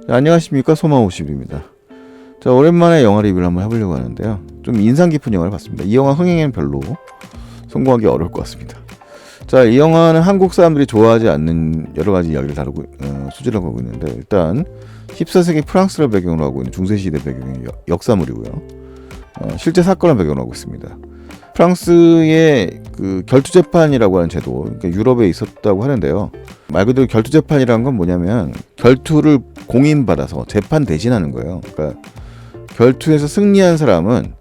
자, 안녕하십니까, 소마50입니다. 자, 오랜만에 영화 리뷰를 한번 해보려고 하는데요, 좀 인상 깊은 영화를 봤습니다. 이 영화 흥행에는 별로 성공하기 어려울 것 같습니다. 자, 이 영화는 한국 사람들이 좋아하지 않는 여러 가지 이야기를 다루고 소재를 하고 있는데, 일단 14세기 프랑스를 배경으로 하고 있는 중세시대 배경의 역사물이고요. 실제 사건을 배경으로 하고 있습니다. 프랑스의 그 결투재판이라고 하는 제도, 그러니까 유럽에 있었다고 하는데요. 말 그대로 결투재판이라는 건 뭐냐면 결투를 공인받아서 재판 대신하는 거예요. 그러니까 결투에서 승리한 사람은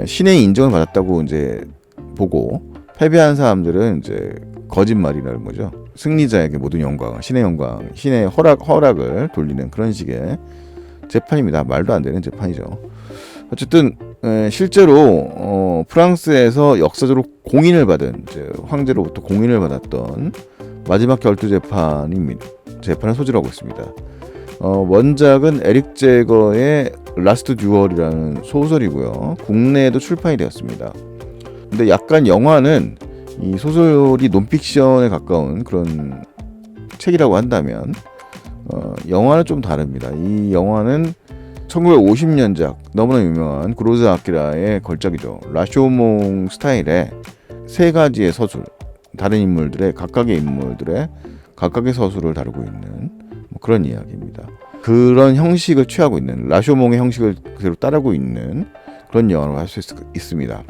신의 인정을 받았다고 이제 보고, 패배한 사람들은 이제 거짓말이라는 거죠. 승리자에게 모든 영광, 신의 영광, 신의 허락을 돌리는 그런 식의 재판입니다. 말도 안 되는 재판이죠. 어쨌든 실제로 프랑스에서 역사적으로 공인을 받은, 이제 황제로부터 공인을 받았던 마지막 결투 재판을 소재로 하고 있습니다. 원작은 에릭 제거의 라스트 듀얼이라는 소설이고요. 국내에도 출판이 되었습니다. 근데 약간 영화는 이 소설이 논픽션에 가까운 그런 책이라고 한다면, 영화는 좀 다릅니다. 이 영화는 1950년작 너무나 유명한 구로사 아키라의 걸작이죠. 라쇼몽 스타일의 세 가지의 서술, 다른 인물들의 각각의 서술을 다루고 있는 그런 이야기입니다. 그런 형식을 취하고 있는, 라쇼몽의 형식을 그대로 따르고 있는 그런 영화로 할 수 있습니다.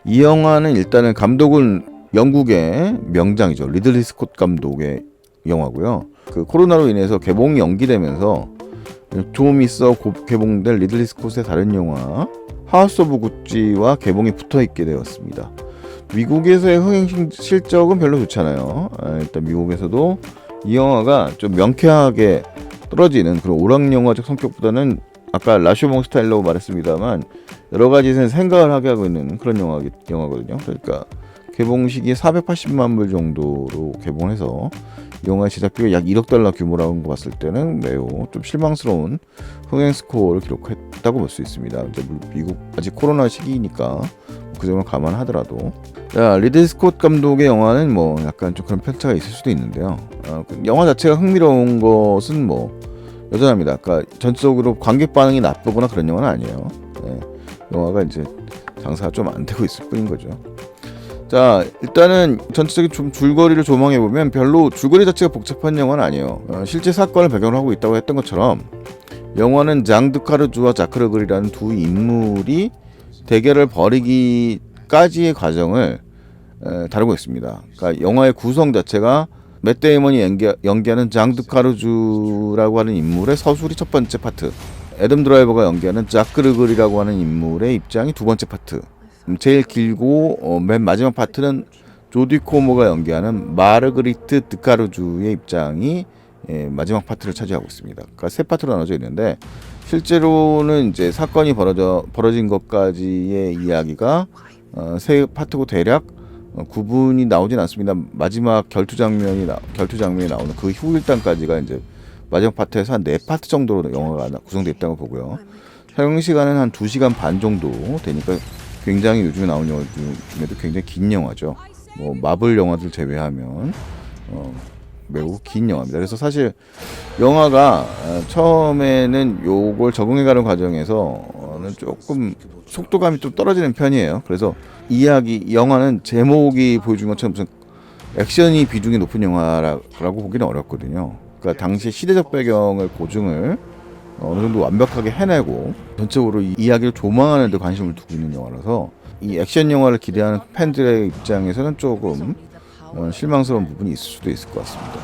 이 영화는 일단은 감독은 영국의 명장이죠. 리들리 스콧 감독의 영화고요. 그 코로나로 인해서 개봉이 연기되면서 좀 있어 곧 개봉될 리들리 스콧의 다른 영화 하우스 오브 구찌와 개봉이 붙어있게 되었습니다. 미국에서의 흥행 실적은 별로 좋잖아요. 일단 미국에서도 이 영화가 좀 명쾌하게 떨어지는 그런 오락영화적 성격보다는, 아까 라쇼몽 스타일로 말했습니다만 여러 가지 생각을 하게 하고 있는 그런 영화거든요. 그러니까 개봉 시기에 480만 불 정도로 개봉해서 영화의 제작비가 약 1억 달러 규모라는 거 봤을 때는 매우 좀 실망스러운 흥행 스코어를 기록했다고 볼 수 있습니다. 이제 미국 아직 코로나 시기니까 그 점을 감안하더라도. 자, 리들리 스콧 감독의 영화는 뭐 약간 좀 그런 편차가 있을 수도 있는데요. 영화 자체가 흥미로운 것은 뭐 여전합니다. 그러니까 전적으로 관객 반응이 나쁘거나 그런 영화는 아니에요. 네, 영화가 이제 장사가 좀 안 되고 있을 뿐인 거죠. 자, 일단은 전체적인 좀 줄거리를 조망해 보면 별로 줄거리 자체가 복잡한 영화는 아니에요. 실제 사건을 배경으로 하고 있다고 했던 것처럼 영화는 장 드카르주와 자크 르글이라는 두 인물이 대결을 벌이기까지의 과정을 다루고 있습니다. 그러니까 영화의 구성 자체가 맷 데이먼이 연기하는 장 드카르주라고 하는 인물의 서술이 첫 번째 파트, 애덤 드라이버가 연기하는 자크 르글이라고 하는 인물의 입장이 두 번째 파트, 제일 길고 맨 마지막 파트는 조디 코모가 연기하는 마르그리트 드카르주의 입장이 마지막 파트를 차지하고 있습니다. 그러니까 세 파트로 나눠져 있는데, 실제로는 이제 사건이 벌어진 것까지의 이야기가 세 파트고 대략 구분이 나오진 않습니다. 마지막 결투 장면이 나오는 그 후일단까지가 이제 마지막 파트에서 한 4파트 정도로 영화가 구성되어 있다고 보고요. 촬영 시간은 한 2시간 반 정도 되니까 굉장히 요즘에 나오는 영화 중에도 굉장히 긴 영화죠. 뭐 마블 영화들 제외하면 매우 긴 영화입니다. 그래서 사실 영화가 처음에는 요걸 적응해가는 과정에서는 조금 속도감이 좀 떨어지는 편이에요. 그래서 영화는 제목이 보여준 것처럼 무슨 액션이 비중이 높은 영화라고 보기는 어렵거든요. 그러니까 당시 시대적 배경을 고증을 어느 정도 완벽하게 해내고 전적으로 이 이야기를 조망하는 데 관심을 두고 있는 영화라서 이 액션 영화를 기대하는 팬들의 입장에서는 조금 실망스러운 부분이 있을 수도 있을 것 같습니다.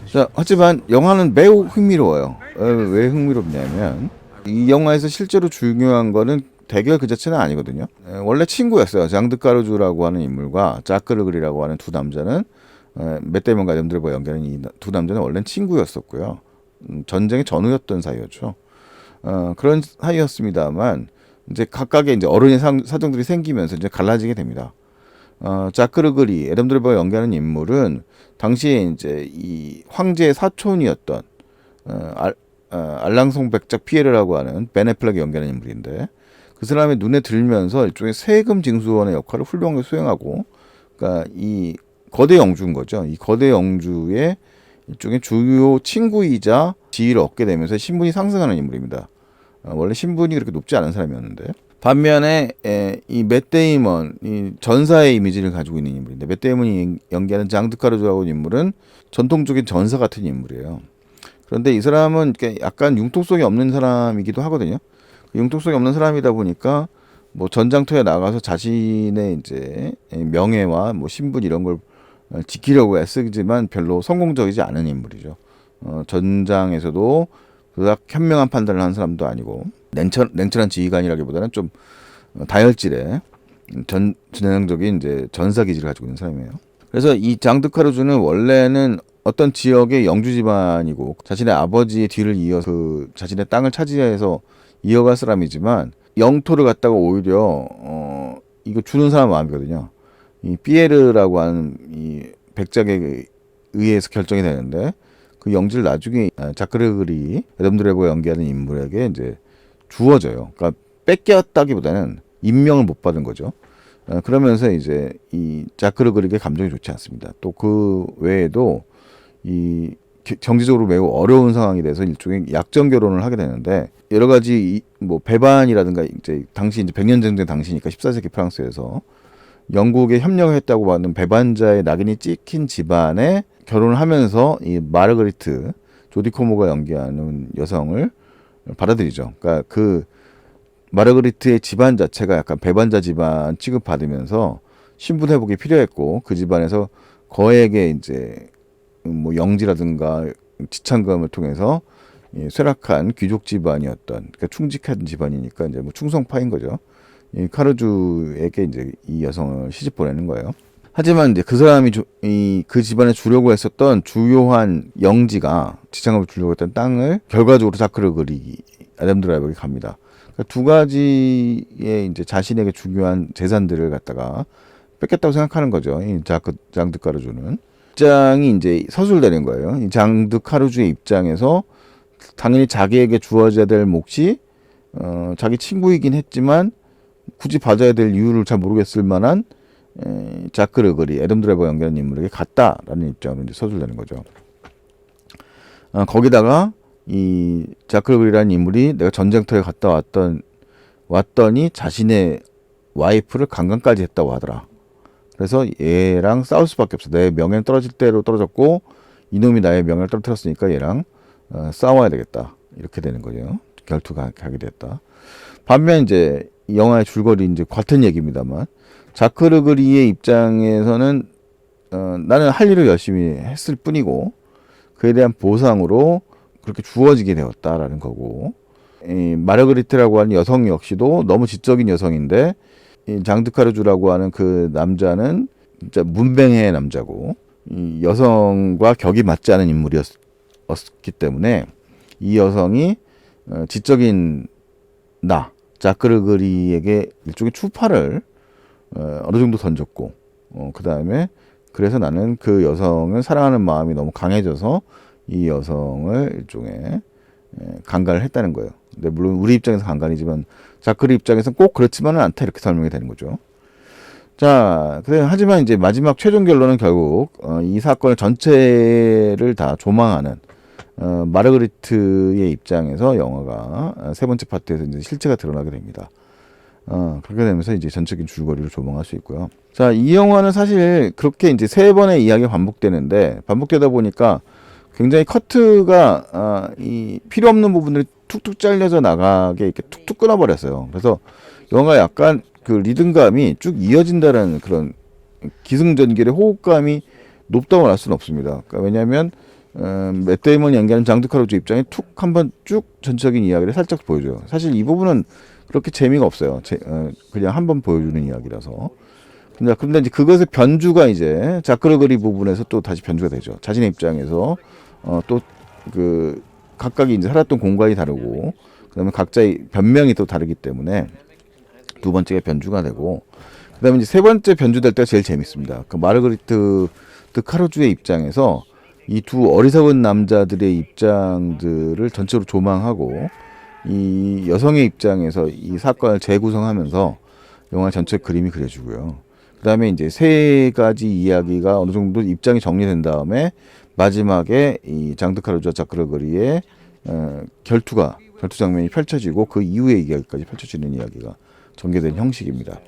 자, 하지만 영화는 매우 흥미로워요. 왜 흥미롭냐면 이 영화에서 실제로 중요한 거는 대결 그 자체는 아니거든요. 원래 친구였어요. 장 드카르주라고 하는 인물과 자크 르글이라고 하는 두 남자는, 맷 데이먼과 애덤 드라이버가 연기하는 이 두 남자는 원래는 친구였었고요. 전쟁의 전후였던 사이였죠. 그런 사이였습니다만 이제 각각의 이제 어른의 사정들이 생기면서 이제 갈라지게 됩니다. 자크 르글이 애덤 드라이버가 연기하는 인물은 당시에 이제 이 황제의 사촌이었던 알랑송 백작 피에르라고 하는 벤 애플렉이 연기하는 인물인데, 그 사람의 눈에 들면서 일종의 세금 징수원의 역할을 훌륭하게 수행하고, 그러니까 이 거대 영주인 거죠. 이 거대 영주의 일종의 주요 친구이자 지위를 얻게 되면서 신분이 상승하는 인물입니다. 원래 신분이 그렇게 높지 않은 사람이었는데, 반면에 이 맷 데이먼, 이 전사의 이미지를 가지고 있는 인물인데, 맷 데이먼이 연기하는 장드카르주라고 하는 인물은 전통적인 전사 같은 인물이에요. 그런데 이 사람은 약간 융통성이 없는 사람이기도 하거든요. 융통성이 없는 사람이다 보니까 뭐 전장터에 나가서 자신의 이제 명예와 뭐 신분 이런 걸 지키려고 애쓰지만 별로 성공적이지 않은 인물이죠. 전장에서도 그닥 현명한 판단을 하는 사람도 아니고, 냉철한 지휘관이라기보다는 좀 다혈질의 전형적인 이제 전사 기질을 가지고 있는 사람이에요. 그래서 이 장드카르주는 원래는 어떤 지역의 영주 집안이고 자신의 아버지의 뒤를 이어서 그 자신의 땅을 차지해서 이어갈 사람이지만, 영토를 갖다가 오히려 이거 주는 사람 마음이거든요. 이 피에르라고 하는 이 백작에 의해서 결정이 되는데, 그 영지를 나중에 자크르그리 애덤 드라이버가 연기하는 인물에게 이제 주어져요. 그러니까 뺏겼다기보다는 임명을 못 받은 거죠. 그러면서 이제 이 자크르그리에게 감정이 좋지 않습니다. 또 그 외에도 이 경제적으로 매우 어려운 상황이 돼서 일종의 약정 결혼을 하게 되는데, 여러 가지 뭐 배반이라든가 이제 당시 이제 100년 전쟁 당시니까 14세기 프랑스에서 영국에 협력을 했다고 받는 배반자의 낙인이 찍힌 집안에 결혼을 하면서 이 마르그리트 조디 코모가 연기하는 여성을 받아들이죠. 그러니까 그 마르그리트의 집안 자체가 약간 배반자 집안 취급받으면서 신분 회복이 필요했고, 그 집안에서 거액의 이제 뭐 영지라든가 지참금을 통해서 쇠락한 귀족 집안이었던, 그러니까 충직한 집안이니까 이제 뭐 충성파인 거죠. 이 카르주에게 이제 이 여성을 시집 보내는 거예요. 하지만 이제 그 사람이 그 집안에 주려고 했었던 주요한 영지가, 지참금을 주려고 했던 땅을 결과적으로 자크르그리 애덤 드라이버에게 갑니다. 그러니까 두 가지의 이제 자신에게 중요한 재산들을 갖다가 뺏겼다고 생각하는 거죠. 이 장드카르주는. 입장이 이제 서술되는 거예요. 이 장드카르주의 입장에서 당연히 자기에게 주어져야 될 몫이 자기 친구이긴 했지만 굳이 받아야 될 이유를 잘 모르겠을 만한 자크르그리 애덤 드라이버 연기하는 인물에게 갔다라는 입장으로 이제 서술되는 거죠. 거기다가 이 자크르그리라는 인물이 내가 전쟁터에 갔다 왔더니 자신의 와이프를 강간까지 했다고 하더라. 그래서 얘랑 싸울 수밖에 없어. 내 명예는 떨어질 대로 떨어졌고 이놈이 나의 명예를 떨어뜨렸으니까 얘랑 싸워야 되겠다. 이렇게 되는 거죠. 결투가 하게 됐다. 반면 이제 이 영화의 줄거리 이제 같은 얘기입니다만, 자크르그리의 입장에서는 나는 할 일을 열심히 했을 뿐이고 그에 대한 보상으로 그렇게 주어지게 되었다라는 거고, 이 마르그리트라고 하는 여성 역시도 너무 지적인 여성인데, 이 장드카르주라고 하는 그 남자는 진짜 문뱅의 남자고 이 여성과 격이 맞지 않은 인물이었기 때문에 이 여성이 지적인 자크르그리에게 일종의 추파를 어느 정도 던졌고, 그 다음에 그래서 나는 그 여성을 사랑하는 마음이 너무 강해져서 이 여성을 일종의 강간을 했다는 거예요. 근데 물론 우리 입장에서 강간이지만 자크르 입장에서는 꼭 그렇지만은 않다, 이렇게 설명이 되는 거죠. 자, 하지만 이제 마지막 최종 결론은 결국 이 사건을 전체를 다 조망하는 마르그리트의 입장에서 영화가 세 번째 파트에서 이제 실체가 드러나게 됩니다. 그렇게 되면서 이제 전적인 줄거리를 조망할 수 있고요. 자, 이 영화는 사실 그렇게 이제 세 번의 이야기가 반복되다 보니까 굉장히 커트가 이 필요 없는 부분들이 툭툭 잘려져 나가게 이렇게 툭툭 끊어버렸어요. 그래서 영화가 약간 그 리듬감이 쭉 이어진다는 그런 기승전결의 호흡감이 높다고 할 수는 없습니다. 그러니까 왜냐하면 맷 데이먼이 연기하는 장드카르주 입장에 툭 한번 쭉 전적인 이야기를 살짝 보여줘요. 사실 이 부분은 그렇게 재미가 없어요. 그냥 한번 보여주는 이야기라서. 근데 이제 그것의 변주가 이제 자크르그리 부분에서 또 다시 변주가 되죠. 자신의 입장에서 또 그 각각이 이제 살았던 공간이 다르고, 그다음에 각자의 변명이 또 다르기 때문에 두 번째가 변주가 되고, 그다음에 이제 세 번째 변주될 때가 제일 재밌습니다. 그 마르그리트 카르주의 입장에서 이 두 어리석은 남자들의 입장들을 전체로 조망하고, 이 여성의 입장에서 이 사건을 재구성하면서 영화 전체 그림이 그려지고요. 그다음에 이제 세 가지 이야기가 어느 정도 입장이 정리된 다음에 마지막에 이 장드카르주와 자크르거리의 결투 장면이 펼쳐지고 그 이후의 이야기까지 펼쳐지는 이야기가 전개된 형식입니다.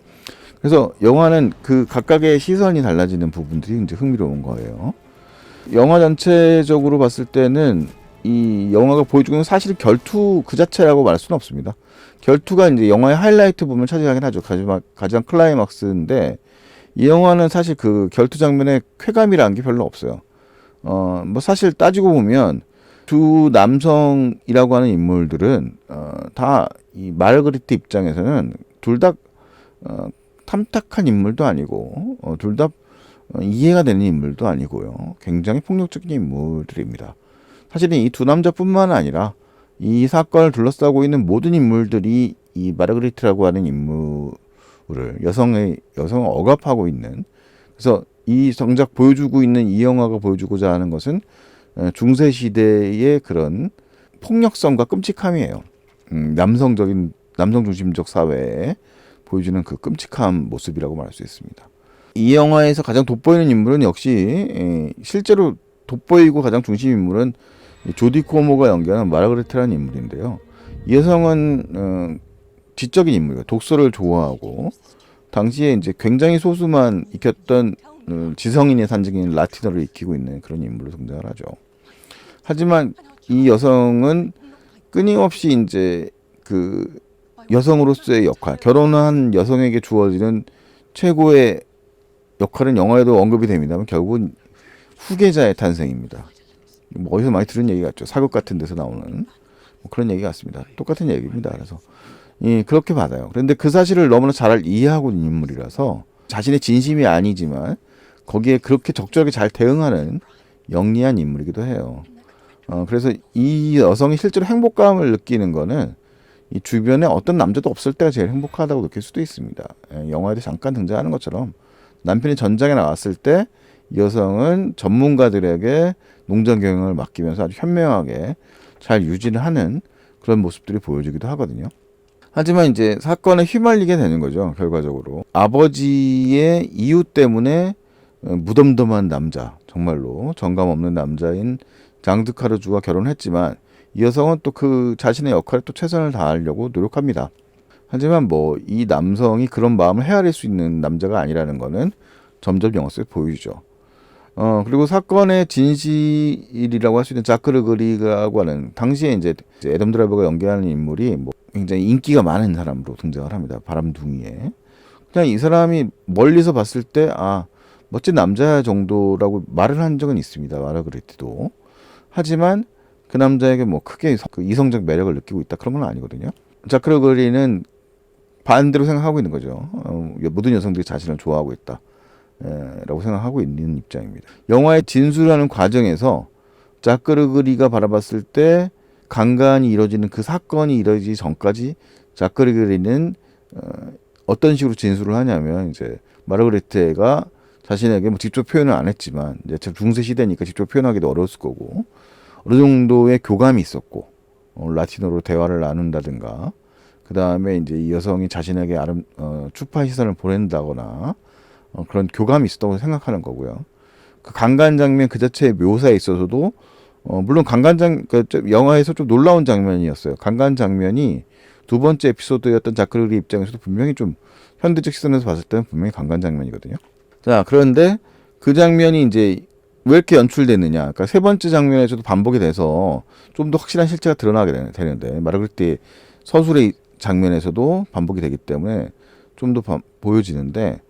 그래서 영화는 그 각각의 시선이 달라지는 부분들이 이제 흥미로운 거예요. 영화 전체적으로 봤을 때는 이 영화가 보여주고 있는 사실 결투 그 자체라고 말할 수는 없습니다. 결투가 이제 영화의 하이라이트 부분을 차지하긴 하죠. 가장 클라이막스인데 이 영화는 사실 그 결투 장면에 쾌감이라는 게 별로 없어요. 뭐 사실 따지고 보면 두 남성이라고 하는 인물들은 다 이 마르그리트 입장에서는 둘 다 탐탁한 인물도 아니고 둘 다 이해가 되는 인물도 아니고요. 굉장히 폭력적인 인물들입니다. 사실은 이 두 남자뿐만 아니라 이 사건을 둘러싸고 있는 모든 인물들이 이 마르그리트라고 하는 인물을 여성을 억압하고 있는, 그래서 이 정작 보여주고 있는 이 영화가 보여주고자 하는 것은 중세 시대의 그런 폭력성과 끔찍함이에요. 남성 중심적 사회에 보여주는 그 끔찍한 모습이라고 말할 수 있습니다. 이 영화에서 가장 돋보이는 인물은 역시 실제로 돋보이고 가장 중심 인물은 조디 코모가 연기하는 마르그레트라는 인물인데요. 이 여성은 지적인 인물이에요. 독서를 좋아하고 당시에 이제 굉장히 소수만 익혔던 지성인의 상징인 라틴어를 익히고 있는 그런 인물로 등장을 하죠. 하지만 이 여성은 끊임없이 이제 그 여성으로서의 역할, 결혼한 여성에게 주어지는 최고의 역할은 영화에도 언급이 됩니다만 결국은 후계자의 탄생입니다. 뭐 어디서 많이 들은 얘기 같죠. 사극 같은 데서 나오는 뭐 그런 얘기 같습니다. 똑같은 얘기입니다. 그래서 그렇게 받아요. 그런데 그 사실을 너무나 잘 이해하고 있는 인물이라서 자신의 진심이 아니지만 거기에 그렇게 적절하게 잘 대응하는 영리한 인물이기도 해요. 그래서 이 여성이 실제로 행복감을 느끼는 거는 이 주변에 어떤 남자도 없을 때가 제일 행복하다고 느낄 수도 있습니다. 영화에도 잠깐 등장하는 것처럼 남편이 전장에 나왔을 때 여성은 전문가들에게 농장 경영을 맡기면서 아주 현명하게 잘 유지를 하는 그런 모습들이 보여지기도 하거든요. 하지만 이제 사건에 휘말리게 되는 거죠. 결과적으로 아버지의 이유 때문에 무덤덤한 남자, 정말로 정감 없는 남자인 장드카르주와 결혼했지만 이 여성은 또 그 자신의 역할에 또 최선을 다하려고 노력합니다. 하지만 뭐 이 남성이 그런 마음을 헤아릴 수 있는 남자가 아니라는 거는 점점 영화 속에 보이죠. 그리고 사건의 진실이라고 할 수 있는 자크르그리라고 하는 당시에 이제 애덤 드라이버가 연기하는 인물이 뭐 굉장히 인기가 많은 사람으로 등장을 합니다. 바람둥이에. 그냥 이 사람이 멀리서 봤을 때 멋진 남자 정도라고 말을 한 적은 있습니다. 마르그리트도. 하지만 그 남자에게 뭐 크게 그 이성적 매력을 느끼고 있다 그런 건 아니거든요. 자크르그리는 반대로 생각하고 있는 거죠. 모든 여성들이 자신을 좋아하고 있다. 라고 생각하고 있는 입장입니다. 영화의 진술하는 과정에서 자크르그리가 바라봤을 때 강간이 이루어지는 그 사건이 이루어지기 전까지 자크르그리는 어떤 식으로 진술을 하냐면 이제 마르그레테가 자신에게 뭐 직접 표현을 안 했지만 이제 중세 시대니까 직접 표현하기도 어려웠을 거고 어느 정도의 교감이 있었고 라틴어로 대화를 나눈다든가 그 다음에 이제 이 여성이 자신에게 추파 시선을 보낸다거나 그런 교감이 있었다고 생각하는 거고요. 그 강간 장면 그 자체의 묘사에 있어서도 물론 영화에서 좀 놀라운 장면이었어요. 강간 장면이 두 번째 에피소드였던 자크르리 입장에서도 분명히 좀 현대적 시선에서 봤을 때는 분명히 강간 장면이거든요. 자, 그런데 그 장면이 이제 왜 이렇게 연출됐느냐. 그러니까 세 번째 장면에서도 반복이 돼서 좀 더 확실한 실체가 드러나게 되는데 마르그리트의 서술의 장면에서도 반복이 되기 때문에 좀 더 보여지는데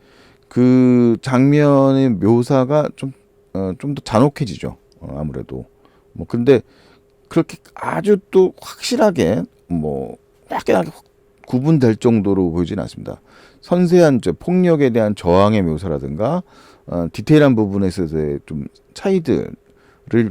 그 장면의 묘사가 좀 더 잔혹해지죠. 아무래도. 뭐, 근데 그렇게 아주 또 확실하게 뭐, 약간 구분될 정도로 보이지는 않습니다. 섬세한 폭력에 대한 저항의 묘사라든가, 디테일한 부분에 있어서의 좀 차이들을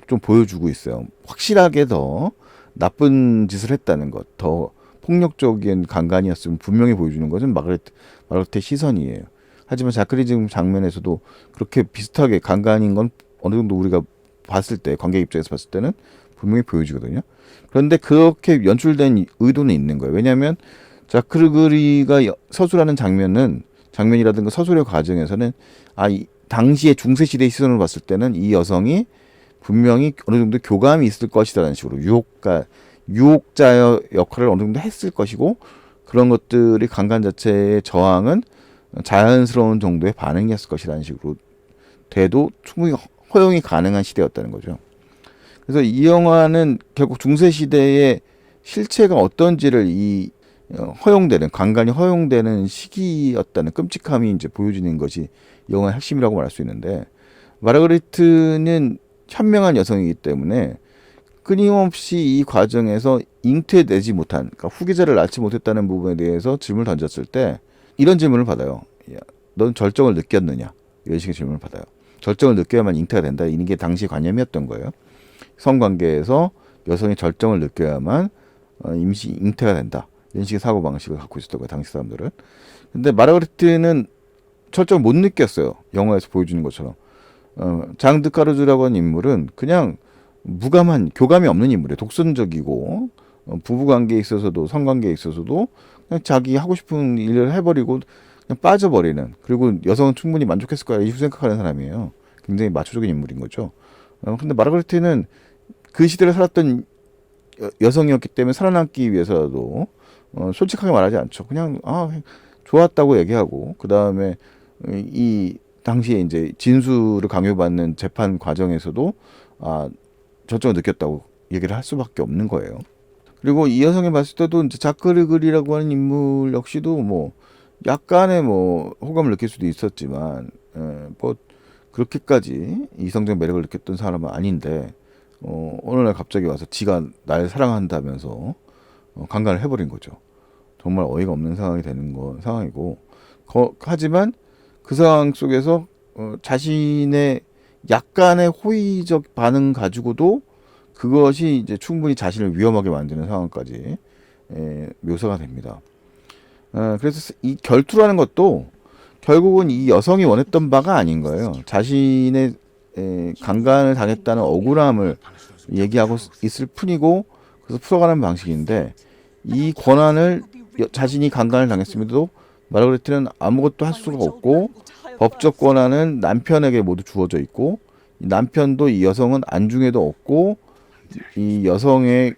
좀 보여주고 있어요. 확실하게 더 나쁜 짓을 했다는 것, 더 폭력적인 강간이었으면 분명히 보여주는 것은 마르그레트의 시선이에요. 하지만 자크리즘 장면에서도 그렇게 비슷하게 강간인 건 어느 정도 우리가 봤을 때 관객 입장에서 봤을 때는 분명히 보여지거든요. 그런데 그렇게 연출된 의도는 있는 거예요. 왜냐하면 자크르그리가 서술하는 장면은 장면이라든가 서술의 과정에서는 당시의 중세시대의 시선으로 봤을 때는 이 여성이 분명히 어느 정도 교감이 있을 것이라는 식으로 유혹자 역할을 어느 정도 했을 것이고, 그런 것들이 강간 자체의 저항은 자연스러운 정도의 반응이었을 것이라는 식으로 돼도 충분히 허용이 가능한 시대였다는 거죠. 그래서 이 영화는 결국 중세시대의 실체가 어떤지를 허용되는, 강간이 허용되는 시기였다는 끔찍함이 이제 보여지는 것이 이 영화의 핵심이라고 말할 수 있는데, 마르가리트는 현명한 여성이기 때문에 끊임없이 이 과정에서 잉태되지 못한, 그러니까 후계자를 낳지 못했다는 부분에 대해서 질문을 던졌을 때 이런 질문을 받아요. 야, 넌 절정을 느꼈느냐? 이런 식의 질문을 받아요. 절정을 느껴야만 잉태가 된다. 이게 당시 관념이었던 거예요. 성관계에서 여성이 절정을 느껴야만 임시 잉태가 된다. 이런 식의 사고방식을 갖고 있었던 거예요, 당시 사람들은. 근데 마르가리트는 절정을 못 느꼈어요. 영화에서 보여주는 것처럼. 장드 카르주라고 하는 인물은 그냥 무감한, 교감이 없는 인물이에요. 독선적이고, 부부관계에 있어서도 성관계에 있어서도 그냥 자기 하고 싶은 일을 해버리고 그냥 빠져버리는, 그리고 여성은 충분히 만족했을 거야 이 생각하는 사람이에요. 굉장히 마초적인 인물인 거죠. 근데 마르가리트는 그 시대를 살았던 여성이었기 때문에 살아남기 위해서라도 솔직하게 말하지 않죠. 그냥 좋았다고 얘기하고, 그 다음에 이 당시에 이제 진술을 강요받는 재판 과정에서도 절정을 느꼈다고 얘기를 할 수밖에 없는 거예요. 그리고 이 여성이 봤을 때도 이제 자크르글이라고 하는 인물 역시도 뭐 약간의 뭐 호감을 느낄 수도 있었지만, 뭐 그렇게까지 이성적 매력을 느꼈던 사람은 아닌데, 어느 날 갑자기 와서 지가 날 사랑한다면서 강간을 해버린 거죠. 정말 어이가 없는 상황이 되는 상황이고, 하지만 그 상황 속에서 자신의 약간의 호의적 반응 가지고도 그것이 이제 충분히 자신을 위험하게 만드는 상황까지 묘사가 됩니다. 그래서 이 결투라는 것도 결국은 이 여성이 원했던 바가 아닌 거예요. 자신의 강간을 당했다는 억울함을 얘기하고 있을 뿐이고, 그래서 풀어가는 방식인데, 이 권한을 자신이 강간을 당했음에도 마르가리트는 아무것도 할 수가 없고, 법적 권한은 남편에게 모두 주어져 있고, 남편도 이 여성은 안중에도 없고, 이 여성의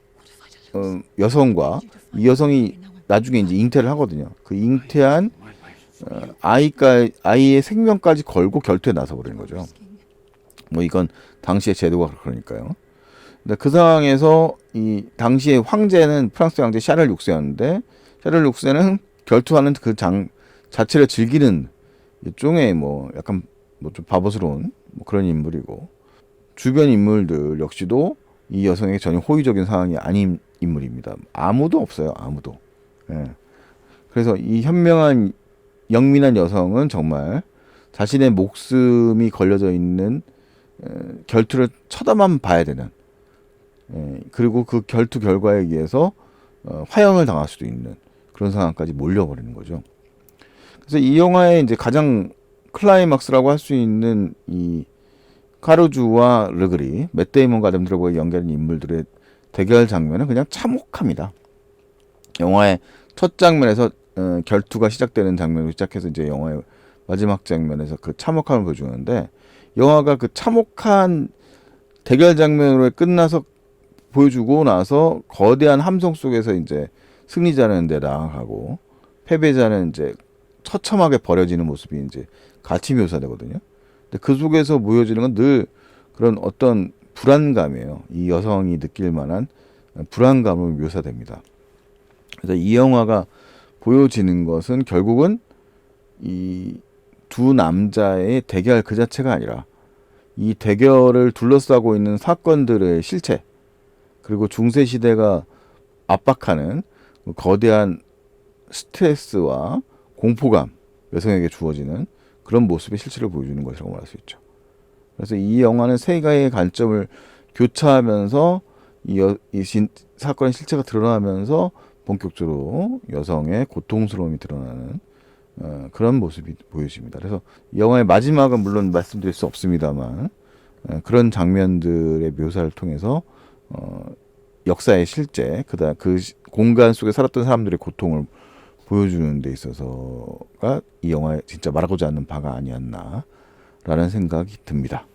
여성과 이 여성이 나중에 이제 잉태를 하거든요. 그 잉태한 아이의 생명까지 걸고 결투에 나서 버리는 거죠. 뭐 이건 당시의 제도가 그러니까요. 근데 그 상황에서 이 당시의 황제는 프랑스 황제 샤를 6세였는데, 샤를 6세는 결투하는 그 자체를 즐기는 일종의 뭐 약간 뭐 좀 바보스러운 뭐 그런 인물이고, 주변 인물들 역시도 이 여성에게 전혀 호의적인 상황이 아닌 인물입니다. 아무도 없어요. 아무도. 예. 그래서 이 현명한 영민한 여성은 정말 자신의 목숨이 걸려져 있는 결투를 쳐다만 봐야 되는, 그리고 그 결투 결과에 의해서 화형을 당할 수도 있는 그런 상황까지 몰려버리는 거죠. 그래서 이 영화의 이제 가장 클라이막스라고 할 수 있는 이 카르주와 르그리, 맷 데이먼과 아담 드라이버가 연기하는 인물들의 대결 장면은 그냥 참혹합니다. 영화의 첫 장면에서 결투가 시작되는 장면으로 시작해서 이제 영화의 마지막 장면에서 그 참혹함을 보여주는데, 영화가 그 참혹한 대결 장면으로 끝나서 보여주고 나서 거대한 함성 속에서 이제 승리자는 데 나아가고 패배자는 이제 처참하게 버려지는 모습이 이제 같이 묘사되거든요. 근데 그 속에서 보여지는 건 늘 그런 어떤 불안감이에요. 이 여성이 느낄 만한 불안감으로 묘사됩니다. 그래서 이 영화가 보여지는 것은 결국은 이 두 남자의 대결 그 자체가 아니라 이 대결을 둘러싸고 있는 사건들의 실체, 그리고 중세 시대가 압박하는 거대한 스트레스와 공포감, 여성에게 주어지는 그런 모습의 실체를 보여주는 것이라고 말할 수 있죠. 그래서 이 영화는 세 가지의 관점을 교차하면서 사건의 실체가 드러나면서 본격적으로 여성의 고통스러움이 드러나는 그런 모습이 보여집니다. 그래서 영화의 마지막은 물론 말씀드릴 수 없습니다만, 그런 장면들의 묘사를 통해서 역사의 실제, 그다음 그 공간 속에 살았던 사람들의 고통을 보여주는 데 있어서가 이 영화에 진짜 말하고자 하는 바가 아니었나라는 생각이 듭니다.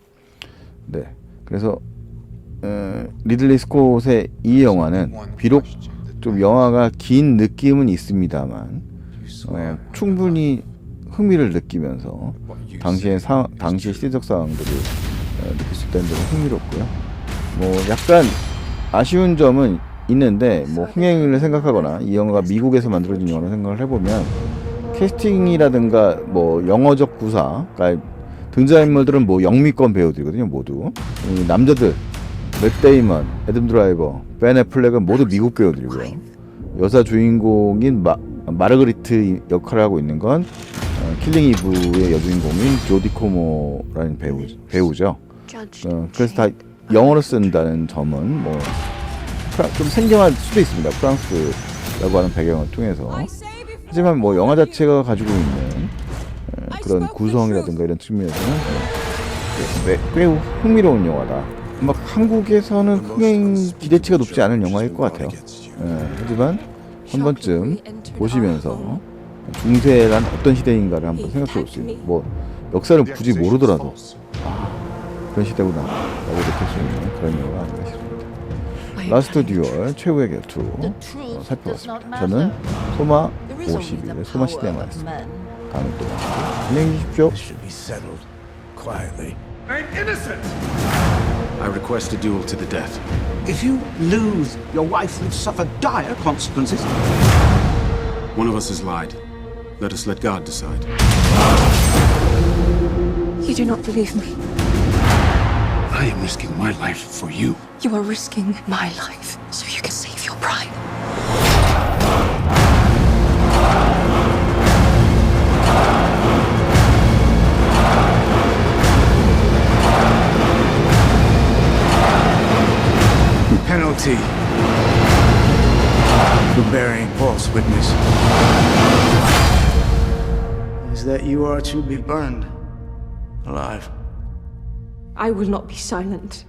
네, 그래서 리들리 스콧의 이 영화는 비록 좀 영화가 긴 느낌은 있습니다만 충분히 흥미를 느끼면서 당시의 시대적 상황들을 느낄 수 있다는 점은 흥미롭고요. 뭐 약간 아쉬운 점은 있는데 뭐 흥행을 생각하거나 이 영화가 미국에서 만들어진 영화를 생각을 해보면 캐스팅이라든가 뭐 영어적 구사, 그러니까 등장인물들은 뭐 영미권 배우들이거든요. 모두 이 남자들 맷 데이먼, 애덤 드라이버, 벤 애플렉은 모두 미국 배우들이고요. 여자 주인공인 마르그리트 역할을 하고 있는 건 킬링 이브의 여주인공인 조디 코모라는 배우죠. 그래서 다 영어로 쓴다는 점은 뭐 좀 생경할 수도 있습니다. 프랑스라고 하는 배경을 통해서. 하지만 뭐 영화 자체가 가지고 있는 그런 구성이라든가 이런 측면에서는 꽤 흥미로운 영화다. 막 한국에서는 흥행 기대치가 높지 않은 영화일 것 같아요. 하지만 한 번쯤 보시면서 중세란 어떤 시대인가를 한번 생각해 볼 수 있는, 뭐 역사를 굳이 모르더라도 그런 시대구나 라고 느낄 수 있는 그런 영화가 아닌가 싶습니다. 라스트 듀얼 최후의 결투 살펴봤습니다. 저는 소마 51의 소마 시대마였습니다. 다음에 또 안녕히 계십시오. I'm innocent! I request a duel to the death. If you lose, your wife will suffer dire consequences. One of us has lied. Let us let God decide. You do not believe me. I am risking my life for you. You are risking my life so you can save your pride. Penalty for bearing false witness is that you are to be burned alive. I will not be silent.